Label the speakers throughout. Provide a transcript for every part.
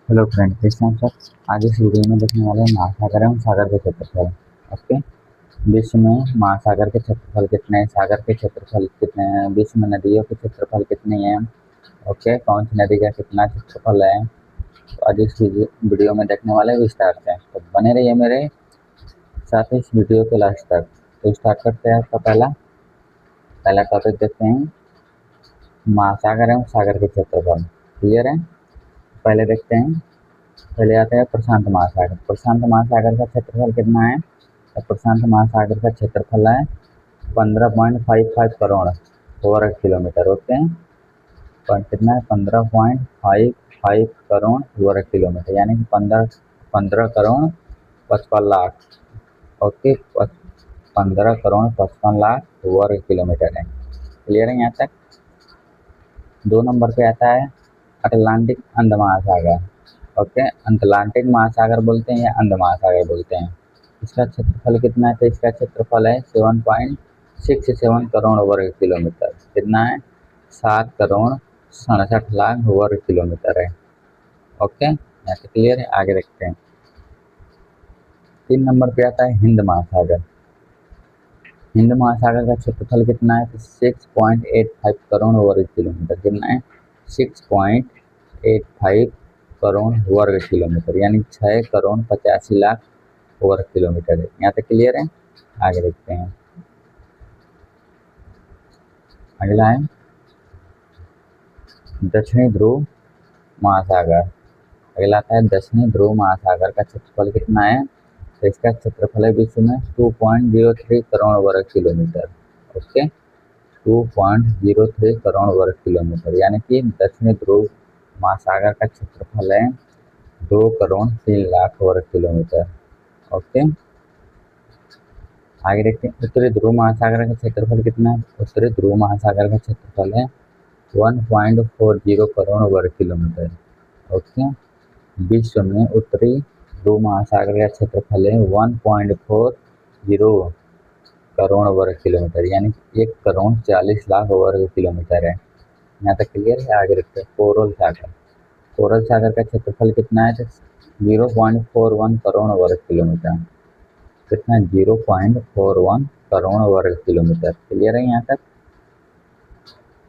Speaker 1: Hello friend, कैसे हैं आप सब। आज इस वीडियो में देखने वाले हैं महासागर एवं सागर के क्षेत्रफल। ओके। विश्व में महासागर के क्षेत्रफल कितने हैं, सागर के क्षेत्रफल कितने हैं, विश्व में नदियों के क्षेत्रफल कितने हैं। ओके, कौन सी नदी का कितना क्षेत्रफल है, तो आज इस वीडियो में देखने वाले हैं विस्तार से। तो बने रहिए मेरे साथ इस वीडियो के लास्ट तक। तो स्टार्ट करते हैं। आपका पहला टॉपिक देखते हैं, महासागर एवं सागर के क्षेत्रफल। क्लियर है। पहले देखते हैं, पहले आता है प्रशांत महासागर। प्रशांत महासागर का क्षेत्रफल कितना है, तो प्रशांत महासागर का क्षेत्रफल है 15.55 करोड़ वर्ग किलोमीटर। ओके, पर कितना है 15.55 करोड़ वर्ग किलोमीटर, यानी कि 15 करोड़ 55 लाख। ओके, 15 करोड़ 55 लाख वर्ग किलोमीटर है। क्लियर है यहाँ तक। 2 नंबर पे आता है अटलांटिक अंध महासागर। ओके, अटलांटिक महासागर बोलते हैं या अंध महासागर बोलते हैं। इसका क्षेत्रफल कितना है, तो इसका क्षेत्रफल है 7.67 करोड़ वर्ग किलोमीटर। कितना है, 7 करोड़ 67 लाख वर्ग किलोमीटर है। ओके, यहाँ से क्लियर है। आगे देखते हैं। 3 नंबर पे आता है हिंद महासागर। हिंद महासागर का क्षेत्रफल कितना है, तो 6.85 करोड़ वर्ग किलोमीटर। कितना है, 6.85 करोड़ वर्ग किलोमीटर, यानी 6 करोड़ 85 लाख वर्ग किलोमीटर है। यहाँ तक क्लियर है। आगे देखते हैं। अगला है दक्षिणी ध्रुव महासागर। अगला आता है दक्षिणी ध्रुव महासागर का क्षेत्रफल कितना है, तो इसका क्षेत्रफल है विश्व में 2.03 करोड़ वर्ग किलोमीटर। ओके, 2.03 करोड़ वर्ग किलोमीटर, यानी कि दक्षिणी ध्रुव महासागर का क्षेत्रफल है 2 करोड़ 3 लाख वर्ग किलोमीटर। ओके, आगे देखते हैं। उत्तरी ध्रुव महासागर का क्षेत्रफल कितना है, उत्तरी ध्रुव महासागर का क्षेत्रफल है 1.40 करोड़ वर्ग किलोमीटर। ओके, विश्व में उत्तरी ध्रुव महासागर का क्षेत्रफल है 1.40 करोड़ वर्ग किलोमीटर, यानी 1 करोड़ 40 लाख वर्ग किलोमीटर है। यहाँ तक क्लियर है। आगे देखते हैं कोरल सागर। कोरल सागर का क्षेत्रफल कितना है, 0.41 करोड़ वर्ग किलोमीटर। कितना है, 0.41 करोड़ वर्ग किलोमीटर। क्लियर है यहाँ तक।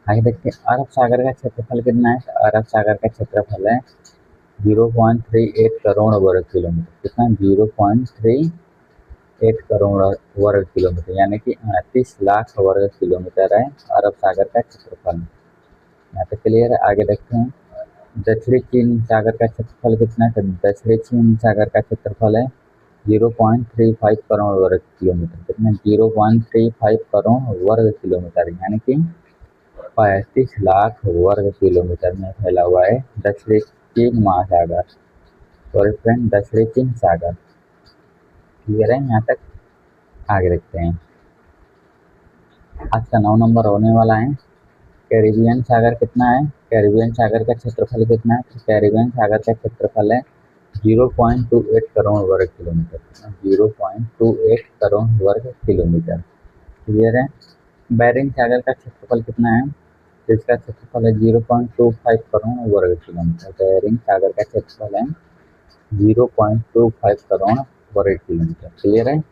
Speaker 1: आगे देखते हैं अरब सागर का क्षेत्रफल कितना है, तो अरब सागर का क्षेत्रफल है 0.38 करोड़ वर्ग किलोमीटर। कितना, 0.38 करोड़ वर्ग किलोमीटर, यानी कि 38 लाख वर्ग किलोमीटर है अरब सागर का क्षेत्रफल। यहाँ तक क्लियर है। आगे देखते हैं दक्षिणी चीन सागर का क्षेत्रफल कितना है, तो दक्षिणी चीन सागर का क्षेत्रफल है 0.35 करोड़ वर्ग किलोमीटर। कितना, 0.35 करोड़ वर्ग किलोमीटर, यानी कि 35 लाख वर्ग किलोमीटर में फैला हुआ है दक्षिणी चीन महासागर। सॉरी फ्रेंड, दक्षिणी चीन सागर। क्लियर है यहाँ तक। आगे देखते हैं। आज का 9 नंबर होने वाला है कैरिबियन सागर। कितना है, कैरिबियन सागर का क्षेत्रफल कितना है, तो कैरिबियन सागर का क्षेत्रफल है 0.28 करोड़ वर्ग किलोमीटर। 0.28 करोड़ वर्ग किलोमीटर। क्लियर है। बैरिंग सागर का क्षेत्रफल कितना है, तो इसका क्षेत्रफल है 0.25 करोड़ वर्ग किलोमीटर। बैरिंग सागर का क्षेत्रफल है 0.25 करोड़ वर्ग किलोमीटर। क्लियर है।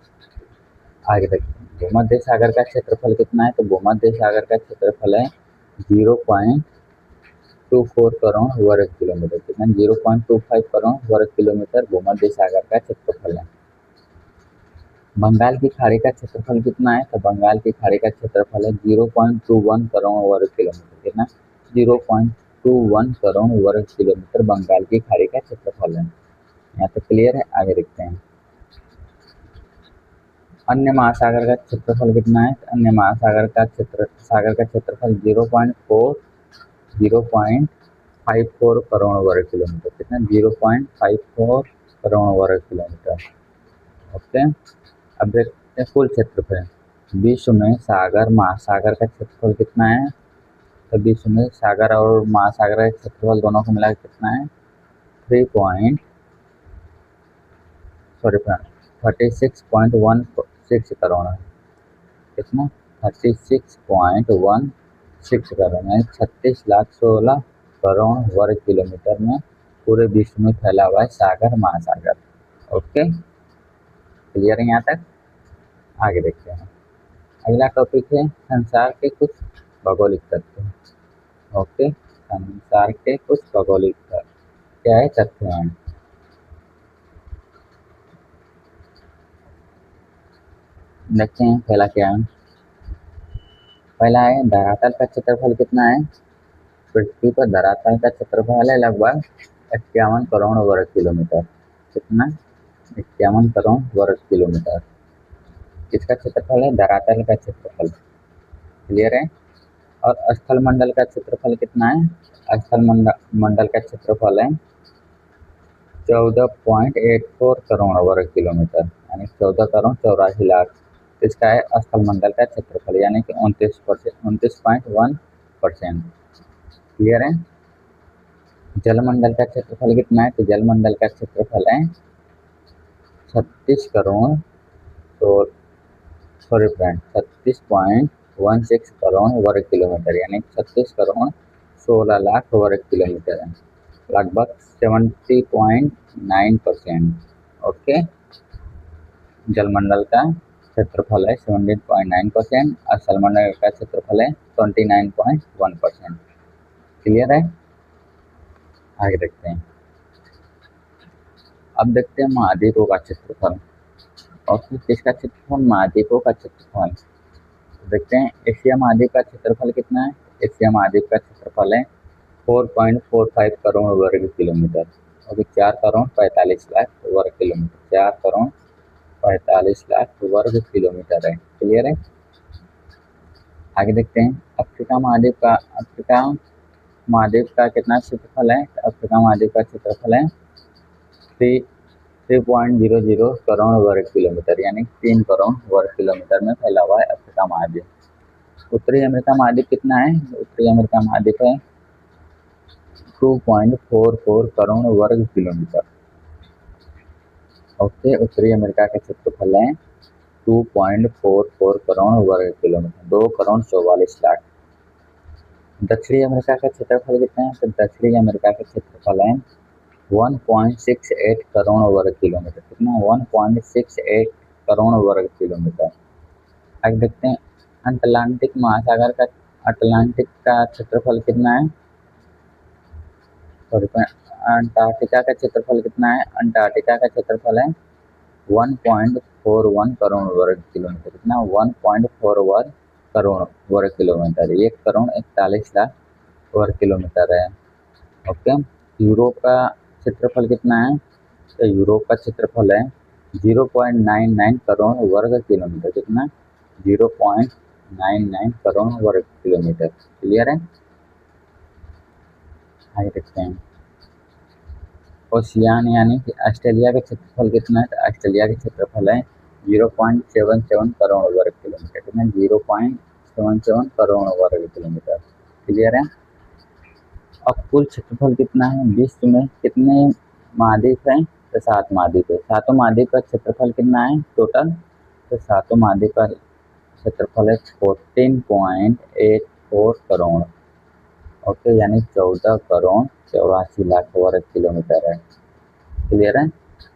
Speaker 1: आगे देखते हैं भूमध्य सागर का क्षेत्रफल कितना है, तो भूमध्य सागर का क्षेत्रफल है 0.24 करोड़ वर्ग किलोमीटर। कितना, 0.25 करोड़ वर्ग किलोमीटर भूमध्य सागर का क्षेत्रफल है। बंगाल की खाड़ी का क्षेत्रफल कितना है, तो बंगाल की खाड़ी का क्षेत्रफल है 0.21 करोड़ वर्ग किलोमीटर। कितना, 0.21 करोड़ वर्ग किलोमीटर बंगाल की खाड़ी का क्षेत्रफल है। यहाँ तक क्लियर है। आगे देखते हैं अन्य महासागर का क्षेत्रफल कितना है, अन्य महासागर का क्षेत्रफल 0.54 करोड़ वर्ग किलोमीटर। कितना, 0.54 करोड़ वर्ग किलोमीटर। ओके, अब देखते हैं कुल क्षेत्रफल। विश्व में सागर महासागर का क्षेत्रफल कितना है, तो विश्व में सागर और महासागर का क्षेत्रफल दोनों को मिलाकर कितना है, 36.16 करोड़ है। कितना, 36.16 करोड़, यानी 36 लाख 16 करोड़ वर्ग किलोमीटर में पूरे विश्व में फैला हुआ है सागर महासागर। ओके, क्लियर है यहाँ तक? आगे देखते हैं। अगला टॉपिक है संसार के कुछ भौगोलिक तथ्य। ओके, संसार के कुछ भौगोलिक क्या है तथ्य हैं। देखते हैं पहला क्या है। पहला है धरातल का क्षेत्रफल कितना है। पृथ्वी पर धरातल का क्षेत्रफल है लगभग 51 करोड़ वर्ग किलोमीटर। कितना? 51 करोड़ वर्ग किलोमीटर। किसका क्षेत्रफल है? धरातल का क्षेत्रफल। क्लियर है? और स्थल मंडल का क्षेत्रफल कितना है? स्थल मंडल का क्षेत्रफल है 14.84 करोड़ वर्ग किलोमीटर, यानी 14 करोड़ 84 लाख। इसका है स्थल मंडल का क्षेत्रफल, यानी कि 29.1%। क्लियर है? जलमंडल का क्षेत्रफल कितना है? तो जलमंडल का क्षेत्रफल है 36 फ्रेंड 36.16 करोड़ वर्ग किलोमीटर, यानी 36 करोड़ 16 लाख वर्ग किलोमीटर है, लगभग 70.9%। ओके, जलमंडल का क्षेत्रफल है 17.9%, और स्थलमंडल का क्षेत्रफल है 29.1%। क्लियर है? आगे देखते हैं। अब देखते हैं महाद्वीपों का क्षेत्रफल। और किसका क्षेत्रफल? महाद्वीपों का क्षेत्रफल। देखते हैं एशिया महाद्वीप का क्षेत्रफल कितना है। एशिया महाद्वीप का क्षेत्रफल है 4.45 करोड़ वर्ग किलोमीटर, और 4 करोड़ 45 लाख वर्ग किलोमीटर। 4 करोड़ 45 लाख वर्ग किलोमीटर है। क्लियर है? आगे देखते हैं अफ्रीका महाद्वीप का कितना क्षेत्रफल है। अफ्रीका महाद्वीप का क्षेत्रफल है 3.00 करोड़ वर्ग किलोमीटर, यानी 3 करोड़ वर्ग किलोमीटर में फैला हुआ है अफ्रीका महाद्वीप। उत्तरी अमेरिका महाद्वीप कितना है। उत्तरी अमेरिका महाद्वीप है 2.44 करोड़ वर्ग किलोमीटर। ओके, उत्तरी अमेरिका का क्षेत्रफल है 2.44 करोड़ वर्ग किलोमीटर, 2 करोड़ 44 लाख। दक्षिणी अमेरिका का क्षेत्रफल कितना है। तो दक्षिणी अमेरिका का क्षेत्रफल है 1.68 करोड़ वर्ग किलोमीटर। कितना? 1.68 करोड़ वर्ग किलोमीटर। आगे देखते हैं अटलांटिक का क्षेत्रफल कितना है। सॉरी, अंटार्कटिका का क्षेत्रफल कितना है। अंटार्कटिका का क्षेत्रफल है 1.41 करोड़ वर्ग किलोमीटर। कितना? 1.41 करोड़ वर्ग किलोमीटर, 1 करोड़ 41 लाख वर्ग किलोमीटर है। ओके, यूरोप का क्षेत्रफल कितना है। तो यूरोप का क्षेत्रफल है 0.99 करोड़ वर्ग किलोमीटर। कितना? 0.99 करोड़ वर्ग किलोमीटर। क्लियर है? आगे देखते हैं ओशियान यानी कि ऑस्ट्रेलिया का क्षेत्रफल कितना है। तो ऑस्ट्रेलिया का क्षेत्रफल है 0.77 करोड़ वर्ग किलोमीटर। कितना? 0.77 करोड़ वर्ग किलोमीटर। क्लियर है? अब कुल क्षेत्रफल कितना है। विश्व में कितने महाद्वीप हैं। तो 7 महाद्वीप है। 7 महाद्वीप का क्षेत्रफल कितना है टोटल। तो 7 महाद्वीप का क्षेत्रफल है 14.84 करोड़। ओके, यानी 14 करोड़ 84 लाख वर्ग किलोमीटर है। क्लियर है?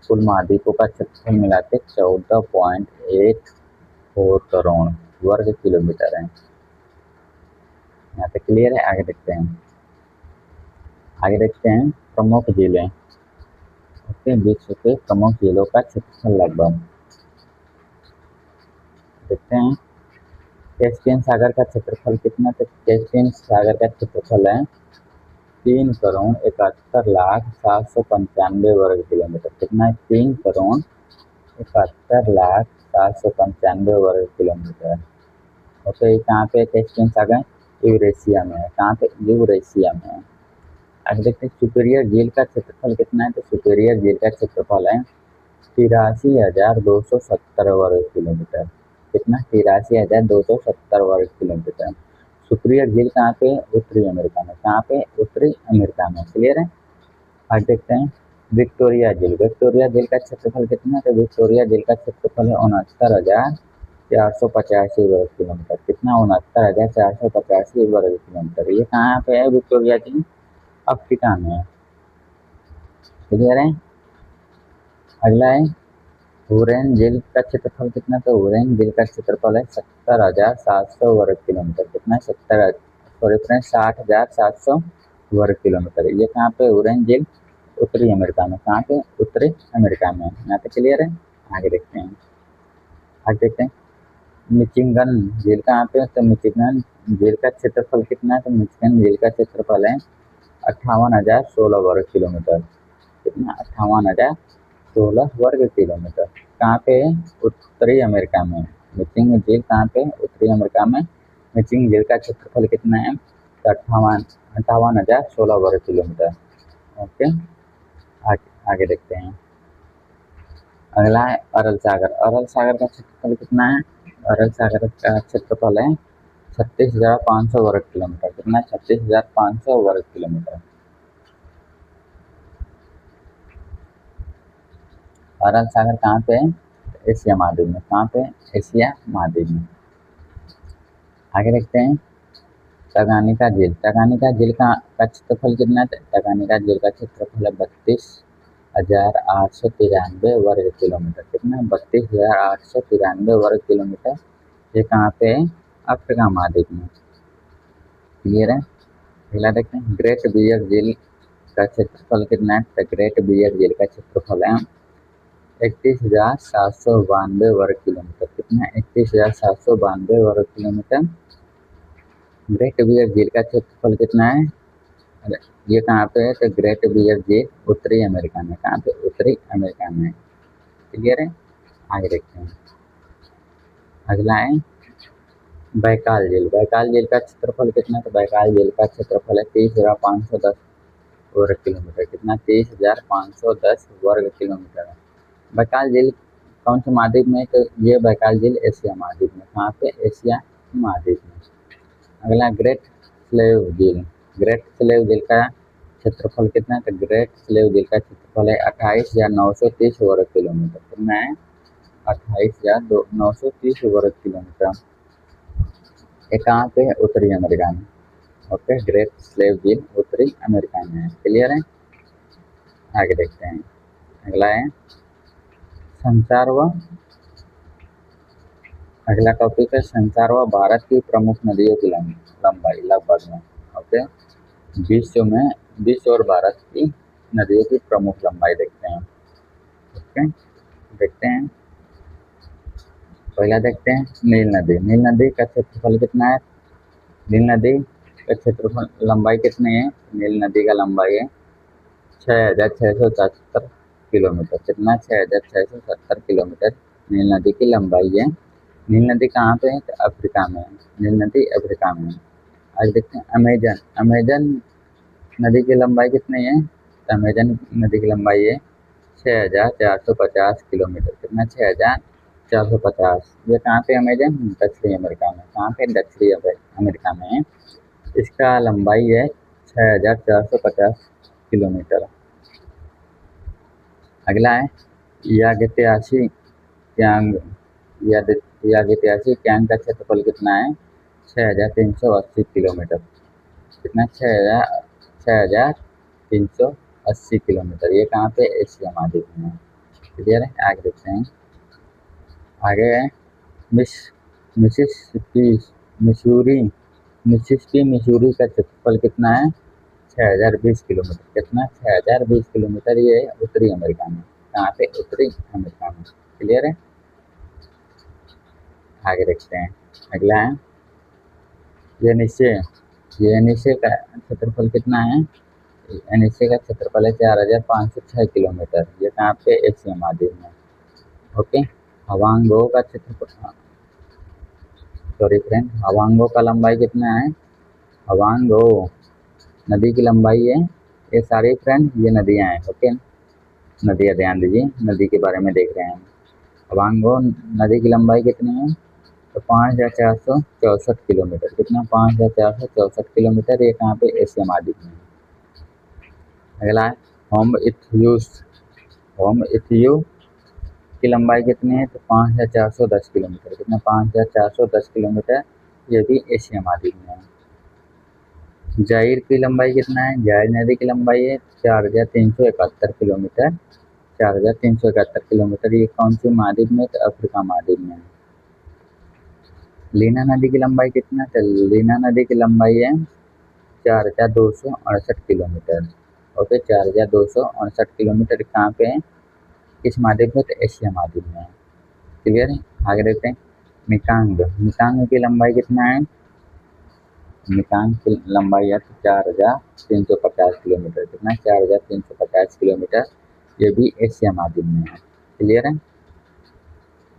Speaker 1: कुल महाद्वीपों का क्षेत्रफल मिला के 14.84 करोड़ वर्ग किलोमीटर है। यहाँ पे क्लियर है? आगे देखते हैं प्रमुख झीलें। ओके, विश्व के प्रमुख झीलों का क्षेत्रफल लगभग देखते हैं। कैस्पियन सागर का क्षेत्रफल कितना। तो कैस्पियन सागर का क्षेत्रफल है 3 करोड़ 71 लाख 795 वर्ग किलोमीटर। कितना है? 3 करोड़ 71 लाख 795 वर्ग किलोमीटर। ओके, कहाँ पे कैस्पियन सागर? यूरेशिया में है। कहाँ पे? यूरेशिया में है। आगे देखते हैं सुपीरियर झील का क्षेत्रफल कितना है। तो सुपीरियर झील का क्षेत्रफल है 83,270 वर्ग किलोमीटर। कितना? 83,270 वर्ग किलोमीटर। सुपीरियर झील कहाँ पे? उत्तरी अमेरिका में। कहाँ पे? उत्तरी अमेरिका में। क्लियर है? आज देखते हैं विक्टोरिया झील। विक्टोरिया झील का क्षेत्रफल कितना है। तो विक्टोरिया झील का क्षेत्रफल है 69,485 वर्ग किलोमीटर। कितना? 69,485 वर्ग किलोमीटर। ये कहाँ पे है विक्टोरिया झील? अफ्रीका में है। क्लियर है। अगला है हुरैन झील का क्षेत्रफल कितना, तो हुरैन झील का क्षेत्रफल है 70,700 वर्ग किलोमीटर। कितना, 60,700 वर्ग किलोमीटर। ये कहाँ पे हुरैन झील, उत्तरी अमेरिका में। कहाँ पे, उत्तरी अमेरिका में। यहाँ पे क्लियर है। आगे देखते हैं। आगे देखते हैं मिचिगन झील कहाँ पे, तो मिचिगन झील का क्षेत्रफल कितना है, तो मिचिगन झील का क्षेत्रफल है 58,016 वर्ग किलोमीटर। कितना, 58,016 वर्ग किलोमीटर। कहाँ पे, उत्तरी अमेरिका में। मिचिगन झील कहाँ पे, उत्तरी अमेरिका में। मिचिगन झील का क्षेत्रफल कितना है, तो 58,016 वर्ग किलोमीटर। ओके, आगे देखते हैं। अगला है अरल सागर। अरल सागर का क्षेत्रफल कितना है, अरल सागर का क्षेत्रफल है 36,500 वर्ग किलोमीटर। कितना, 36,500 वर्ग किलोमीटर। अरल सागर कहाँ पे है, एशिया महाद्वीप में। कहाँ पे, एशिया महाद्वीप में। आगे देखते हैं तंगानिका झील। तंगानिका झील का क्षेत्रफल कितना है, तंगानिका झील का क्षेत्रफल है 32,893 वर्ग किलोमीटर। कितना, 32,893 वर्ग किलोमीटर। ये कहाँ पे है, अफ्रीका महाद्वीप में। क्लियर है। अगला देखते हैं ग्रेट बियर झील का क्षेत्रफल कितना है, तो ग्रेट बियर झील का क्षेत्रफल है 31,792 वर्ग किलोमीटर। कितना, 31,792 वर्ग किलोमीटर। ग्रेट बियर झील का क्षेत्रफल कितना है, ये कहाँ पे है, तो ग्रेट बियर झील उत्तरी अमेरिका में। कहाँ पे, उत्तरी अमेरिका में। क्लियर है। आगे देखते हैं। अगला है बैकाल झील। बैकाल झील का क्षेत्रफल कितना है, तो बैकाल झील का क्षेत्रफल है 30,510 वर्ग किलोमीटर। कितना, 30,510 वर्ग किलोमीटर है। बैकाल झील कौन से महाद्वीप में, तो ये बैकाल झील एशिया महाद्वीप में। कहाँ पे, एशिया महाद्वीप में। अगला ग्रेट स्लेव झील। ग्रेट स्लेव झील का क्षेत्रफल कितना है, तो ग्रेट स्लेव झील का क्षेत्रफल है 28,930 वर्ग किलोमीटर। कितना है, 28,930 वर्ग किलोमीटर। ये कहाँ पे है, उत्तरी अमेरिका में। ओके, ग्रेट स्लेव झील उत्तरी अमेरिका में है। क्लियर है। आगे देखते हैं। अगला है संचार व, अगला टॉपिक है संचार व भारत की प्रमुख नदियों की लंबाई लगभग में। ओके, विश्व और भारत की नदियों की प्रमुख लंबाई देखते हैं। ओके, देखते हैं। पहला देखते हैं नील नदी। नील नदी का क्षेत्रफल कितना है, नील नदी का क्षेत्रफल लंबाई कितनी है, नील नदी का लंबाई है 6,670 किलोमीटर। कितना, 6,670 किलोमीटर नील नदी की लंबाई है। नील नदी कहाँ पे है, तो अफ्रीका में है। नील नदी अफ्रीका में है। आज देखते हैं अमेजन। अमेजन नदी की लंबाई कितनी है, तो अमेजन नदी की लंबाई है 6,450 किलोमीटर। कितना, 6,450। ये कहाँ पे अमेजन, दक्षिणी अमेरिका में। कहाँ पे, दक्षिणी अमेरिका में है। इसका लंबाई है 6,450 किलोमीटर। अगला है यागितियासी क्यांग। यागितियासी क्यांग का क्षेत्रफल कितना है, 6,380 किलोमीटर। कितना, 6,380 किलोमीटर। ये कहाँ पे, एशिया महाद्वीप में है। क्लियर है। आगे देखते हैं। आगे है मिसिसिपी मिसूरी। मिसूरी का क्षेत्रफल कितना है, 6,020 किलोमीटर। कितना, 6,020 किलोमीटर। ये है उत्तरी अमेरिका में। कहाँ पे, उत्तरी अमेरिका में। क्लियर है। आगे देखते हैं। अगला है येनिसे का क्षेत्रफल कितना है, येनिसे का क्षेत्रफल है 4,506 किलोमीटर। ये कहाँ पे, एशिया महाद्वीप में। ओके, हवांगो का क्षेत्रफल, सॉरी फ्रेंड, हवांगो का लंबाई कितना है, हवांगो नदी की लंबाई है, ये सारी फ्रेंड ये नदियाँ हैं। ओके, नदियाँ ध्यान दीजिए, नदी के बारे में देख रहे हैं हम। हवांगो नदी की लंबाई कितनी है, तो 5,464 किलोमीटर। कितना, 5,464 किलोमीटर। ये कहाँ पे, एशिया महाद्वीप में। अगला है होम इथियो की लंबाई कितनी है, तो 5,410 किलोमीटर। कितना, 5,410 किलोमीटर। ये भी एशिया महाद्वीप में है। जाहिर की लंबाई कितना है, जाहिर नदी की लंबाई है 4,371 किलोमीटर, 4,371 किलोमीटर। ये कौन सी महाद्वीप में? तो अफ्रीका महाद्वीप में। लीना नदी की लंबाई कितना है? लीना नदी की लंबाई है 4,268 किलोमीटर। Okay, 4,268 kilometre. कहाँ पे है? किस महाद्वीप में? तो एशिया महाद्वीप में है। क्लियर है? आगे देखते हैं मिकांग। मिकांग की लंबाई कितना है? मिकांग की लंबाई है 4,350 किलोमीटर। कितना? 4,350 किलोमीटर। ये भी एशिया महाद्वीप में है। क्लियर है?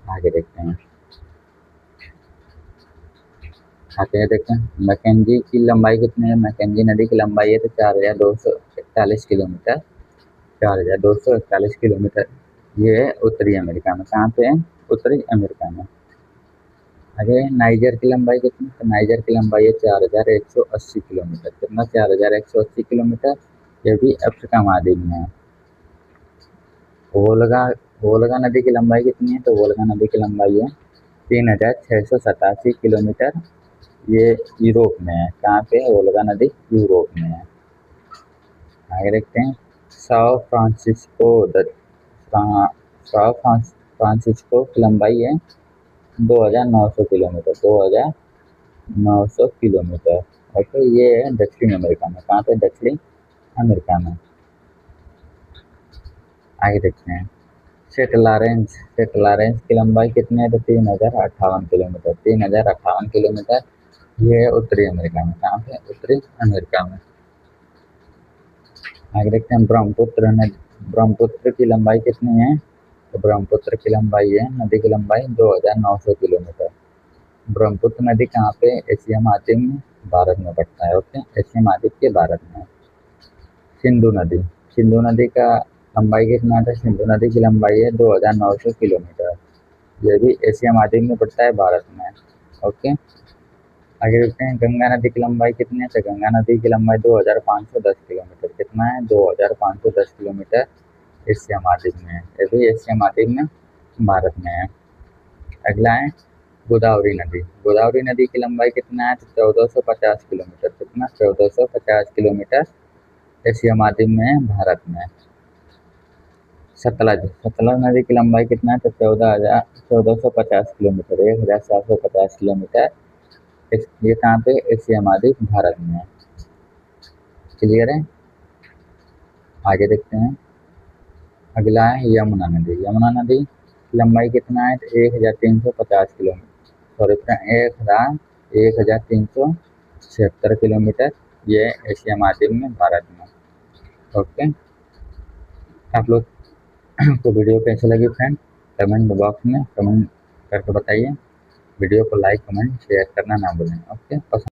Speaker 1: आगे देखते हैं। आगे देखते हैं मैकेंजी की लंबाई कितनी है? मैकेंजी नदी की लंबाई है तो 4,241 किलोमीटर, 4,241 किलोमीटर। ये है उत्तरी अमेरिका में। कहाँ पे है? उत्तरी अमेरिका में। आगे नाइजर की लंबाई कितनी? तो नाइजर की लंबाई है 4,180 किलोमीटर। कितना? 4,180 किलोमीटर। ये भी अफ्रीका महाद्वीप में है। वोल्गा, वोल्गा नदी की लंबाई कितनी है? तो वोल्गा नदी की लंबाई है 3,687 किलोमीटर। ये यूरोप में है। कहाँ पे? वोल्गा नदी यूरोप में है। आगे देखते हैं साओ फ्रांसिस्को। फ्रांसिस्को की लंबाई है 2,900 किलोमीटर, 2,900 किलोमीटर। ओके, ये है दक्षिण अमेरिका में। कहाँ पे? दक्षिण अमेरिका में। आगे देखते हैं सेंट लॉरेंस। सेंट लॉरेंस की लंबाई कितनी है? तो 3,058 किलोमीटर, 3,058 किलोमीटर। ये है उत्तरी अमेरिका में। कहाँ पे? उत्तरी अमेरिका में। आगे देखते हैं ब्रह्मपुत्र नदी। ब्रह्मपुत्र की लंबाई कितनी है? तो ब्रह्मपुत्र की लंबाई है, नदी की लंबाई 2,900 किलोमीटर। ब्रह्मपुत्र नदी कहाँ पे? एशिया महाद्वीप में, भारत में पड़ता है। ओके, एशिया महाद्वीप के भारत में। सिंधु नदी। सिंधु नदी का लंबाई कितना था? सिंधु नदी की लंबाई है 2,900 किलोमीटर। ये भी एशिया महाद्वीप में पड़ता है, भारत में। ओके, आगे देखते हैं गंगा नदी की लंबाई कितनी है? तो गंगा नदी की लंबाई 2,510 किलोमीटर। कितना है? 2,510 किलोमीटर। एशिया महाद्वीप में है। ये भी एशिया महाद्वीप में, भारत में है। अगला है गोदावरी नदी। गोदावरी नदी की लंबाई कितना है? तो 1,450 किलोमीटर। कितना? 1,450 किलोमीटर। एशिया महाद्वीप में है, भारत में है। सतलज। सतलज नदी की लंबाई कितना है? तो 1,450 किलोमीटर, 1,750 किलोमीटर। ये कहाँ पे? एशिया महाद्वीप, भारत में है। क्लियर है? आगे देखते हैं अगला है यमुना नदी। यमुना नदी की लंबाई कितना है? तो 1,350 किलोमीटर, सॉरी, 1,376 किलोमीटर। ये एशिया महाद्वीप में, भारत में। ओके, आप लोग को वीडियो कैसे लगी फ्रेंड? कमेंट बॉक्स में कमेंट करके बताइए। वीडियो को लाइक, कमेंट, शेयर करना ना भूलें। ओके।